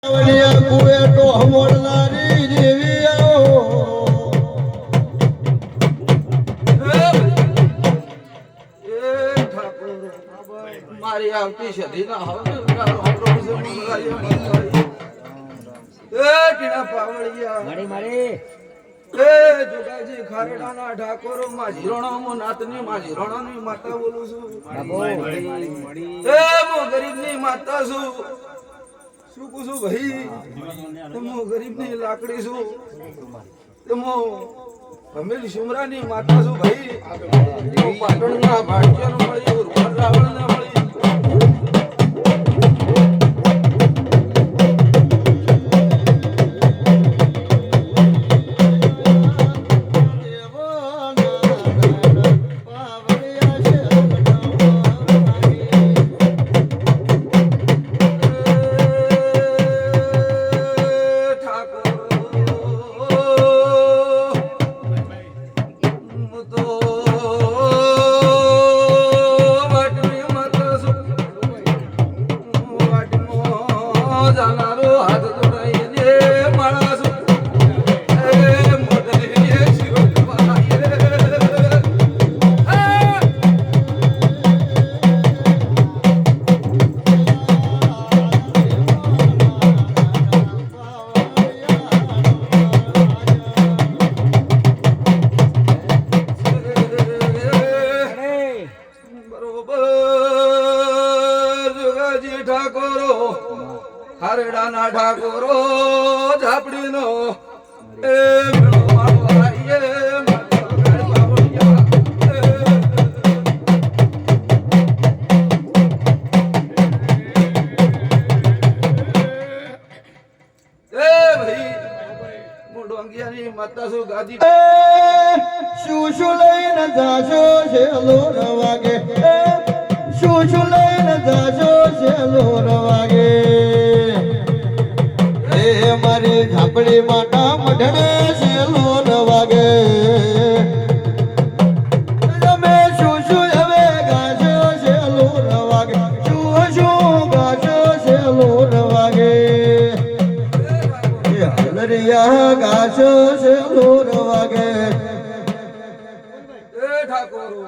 કુએ તો હમણારી જેવી મારી આવતી સદી ના ખારેડાના ઠાકોરો માં જીરોણો નાતની માં જીરોણાની માતા બોલું છું. ગરીબ ની માતા છું. શું કહું છું ભાઈ? હું ગરીબ ની લાકડી છું. હમેલી સુમરાની માતા છું ભાઈ. પાટણના ભાટિયાનું મળી, રાવણના મળી. ખારેડાના ઠાકોરો ઝાપડીનો એ મેળો મારવાઈએ ડોંગિયાની માતા શું ગાદી શું લઈને જાશો છેલો રવાગે શું લઈને જાશો છેલો રવાગે મારી ઝાપડી માટા મઢડે છેલો રવાગે તમે શું હવે ગાશો છેલો રવાગે શું ગાશો છેલો રવાગે હલરિયા ગાશો છેલો રવાગે ઠાકોરો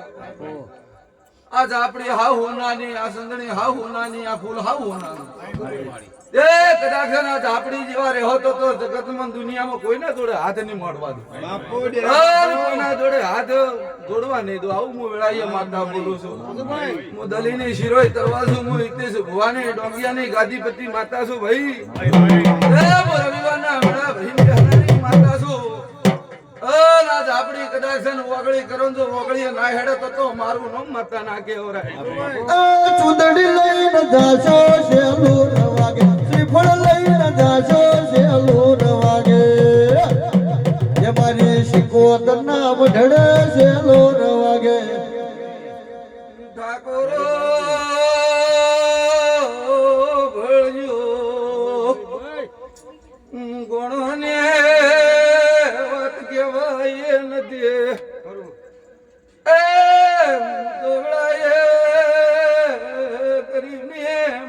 આ ઝાપડી હાવ હોનાની, આ સંદણી હાવ હોનાની, આ ફૂલ હાવ હોનાનું. કદાચ ઝાપડી જેવા રહો તો જગતમાં દુનિયામાં કોઈના જોડે હાથ નહીં મળવા દે. કોઈના જોડે હાથ જોડવા નહીં દો. આવું હું વેળાઈએ માતા બોલું છું. હું દલીની શિરોય તરવા છું. હું ઇતેશ ભુવાની ડોંગિયાની ગાદીપતિ માતા છું ભાઈ. રવિવારના વેળા ભાઈ માતા છું. ઝાપડી કદાચ ઓગળી કરો જો ઓગળી ના હેડે તો મારું નામ માતા ના કેવરાય. ચુંદડી લઈને જાશો છેલો રવાગે, શ્રીફળ લઈને જાશો છેલો રવાગે એ મારી શિકોતર ના મઢડે છેલો રવાગે ઠાકોરો ભળ્યો ગુણોને વાત કહેવાય નથી.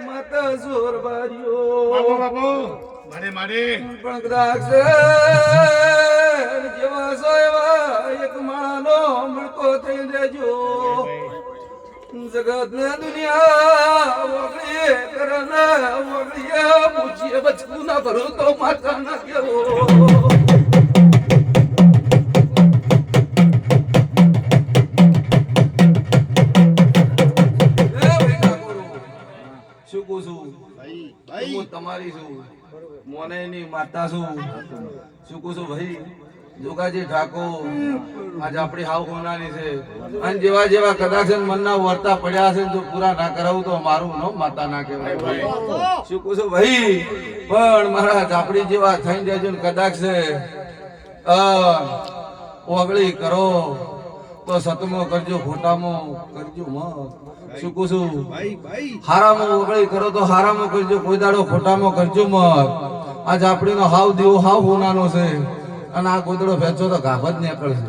માતા જોર પણ કદાચ જેવા સોયવા એક માળાનો મણકો થઈ દેજો. જગત ને દુનિયા ઓગળીએ કરના ઓગળીએ પૂછીએ બચકું ના ભરું તો માતા ના કેવો. તમારી શું મોને ની માતા શું કહું છું ભાઈ? જોગાજી ઠાકોર આજે આપણી હાવ કોનાની છે. અને જેવા જેવા કદાચ મનના વર્તા પડ્યા છે જો પૂરા ના કરાવું તો મારું નો માતા ના કહેવાય. શું કહું છું ભાઈ? પણ મારા ઝાપડી જેવા થઈ જજો ને કદાચ છે ઓગળી કરો તો સતમો કરજો, ખોટામાં કરજો મત. શું કહું છું? હારામાં ઓગળી કરો તો હારામાં કરજો, કોઈ દાડો ખોટામાં કરજો મત. આ ઝાપડીનો હાવ દેવો હાવ હોનાનો છે અને આ ગોદડો ભેંચો તો ગાભ જ નીકળશે.